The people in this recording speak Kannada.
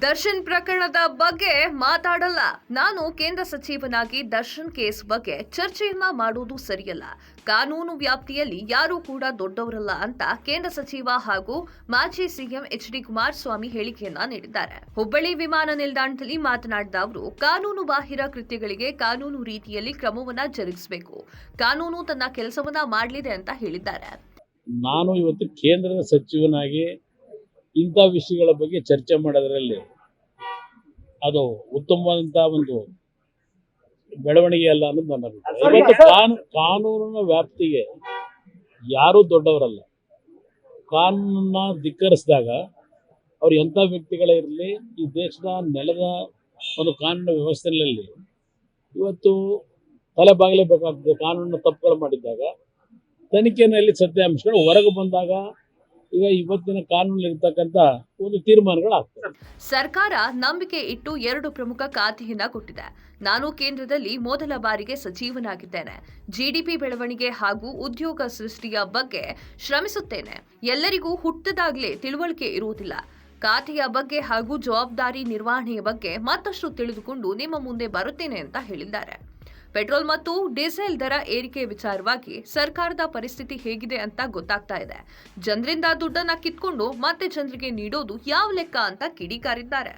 ದರ್ಶನ್ ಪ್ರಕರಣದ ಬಗ್ಗೆ ಮಾತಾಡಲ್ಲ. ನಾನು ಕೇಂದ್ರ ಸಚಿವನಾಗಿ ದರ್ಶನ್ ಕೇಸ್ ಬಗ್ಗೆ ಚರ್ಚೆಯನ್ನ ಮಾಡುವುದು ಸರಿಯಲ್ಲ. ಕಾನೂನು ವ್ಯಾಪ್ತಿಯಲ್ಲಿ ಯಾರೂ ಕೂಡ ದೊಡ್ಡವರಲ್ಲ ಅಂತ ಕೇಂದ್ರ ಸಚಿವ ಹಾಗೂ ಮಾಜಿ ಸಿಎಂ ಎಚ್.ಡಿ. ಕುಮಾರಸ್ವಾಮಿ ಹೇಳಿಕೆಯನ್ನ ನೀಡಿದ್ದಾರೆ. ಹುಬ್ಬಳ್ಳಿ ವಿಮಾನ ನಿಲ್ದಾಣದಲ್ಲಿ ಮಾತನಾಡಿದ ಅವರು, ಕಾನೂನು ಬಾಹಿರ ಕೃತ್ಯಗಳಿಗೆ ಕಾನೂನು ರೀತಿಯಲ್ಲಿ ಕ್ರಮವನ್ನ ಜರುಗಿಸಬೇಕು. ಕಾನೂನು ತನ್ನ ಕೆಲಸವನ್ನ ಮಾಡಲಿದೆ ಅಂತ ಹೇಳಿದ್ದಾರೆ. ನಾನು ಇವತ್ತು ಕೇಂದ್ರದ ಸಚಿವನಾಗಿ ಇಂಥ ವಿಷಯಗಳ ಬಗ್ಗೆ ಚರ್ಚೆ ಮಾಡೋದ್ರಲ್ಲಿ ಅದು ಉತ್ತಮವಾದಂತಹ ಒಂದು ಬೆಳವಣಿಗೆ ಅಲ್ಲ ಅನ್ನೋದು ನನ್ನ ಅಭಿಪ್ರಾಯ. ಇವತ್ತು ಕಾನೂನಿನ ವ್ಯಾಪ್ತಿಗೆ ಯಾರೂ ದೊಡ್ಡವರಲ್ಲ. ಕಾನೂನನ್ನ ಧಿಕ್ಕರಿಸಿದಾಗ ಅವ್ರು ಎಂಥ ವ್ಯಕ್ತಿಗಳೇ ಇರಲಿ, ಈ ದೇಶದ ನೆಲದ ಒಂದು ಕಾನೂನು ವ್ಯವಸ್ಥೆಯಲ್ಲಿ ಇವತ್ತು ತಲೆಬಾಗಲೇಬೇಕಾಗ್ತದೆ. ಕಾನೂನಿನ ತಪ್ಪುಗಳು ಮಾಡಿದ್ದಾಗ ತನಿಖೆಯಲ್ಲಿ ಸತ್ಯಾಂಶಗಳು ಹೊರಗೆ ಬಂದಾಗ ಈಗ ಇವತ್ತಿನ ಕಾನೂನಿರ್ತಕ್ಕಂಥ ಒಂದು ತೀರ್ಮಾನಗಳಾಗ್ತವೆ. ಸರ್ಕಾರ ನಂಬಿಕೆ ಇಟ್ಟು 2 ಪ್ರಮುಖ ಖಾತೆಯನ್ನ ಕೊಟ್ಟಿದೆ. ನಾನು ಕೇಂದ್ರದಲ್ಲಿ ಮೊದಲ ಬಾರಿಗೆ ಸಚಿವನಾಗಿದ್ದೇನೆ. ಜಿಡಿಪಿ ಬೆಳವಣಿಗೆ ಹಾಗೂ ಉದ್ಯೋಗ ಸೃಷ್ಟಿಯ ಬಗ್ಗೆ ಶ್ರಮಿಸುತ್ತೇನೆ. ಎಲ್ಲರಿಗೂ ಹುಟ್ಟಿದಾಗಲೇ ತಿಳುವಳಿಕೆ ಇರುವುದಿಲ್ಲ. ಖಾತೆಯ ಬಗ್ಗೆ ಹಾಗೂ ಜವಾಬ್ದಾರಿ ನಿರ್ವಹಣೆಯ ಬಗ್ಗೆ ಮತ್ತಷ್ಟು ತಿಳಿದುಕೊಂಡು ನಿಮ್ಮ ಮುಂದೆ ಬರುತ್ತೇನೆ ಅಂತ ಹೇಳಿದ್ದಾರೆ. ಪೆಟ್ರೋಲ್ ಮತ್ತು ಡೀಸೆಲ್ ದರ ಏರಿಕೆ ವಿಚಾರವಾಗಿ ಸರ್ಕಾರದ ಪರಿಸ್ಥಿತಿ ಹೇಗಿದೆ ಅಂತ ಗೊತ್ತಾಗ್ತಾ ಇದೆ. ಜನರಿಂದ ದುಡ್ಡನ್ನ ಕಿತ್ಕೊಂಡು ಮತ್ತೆ ಜನರಿಗೆ ನೀಡೋದು ಯಾವ ಲೆಕ್ಕ ಅಂತ ಕಿಡಿಕಾರಿದ್ದಾರೆ.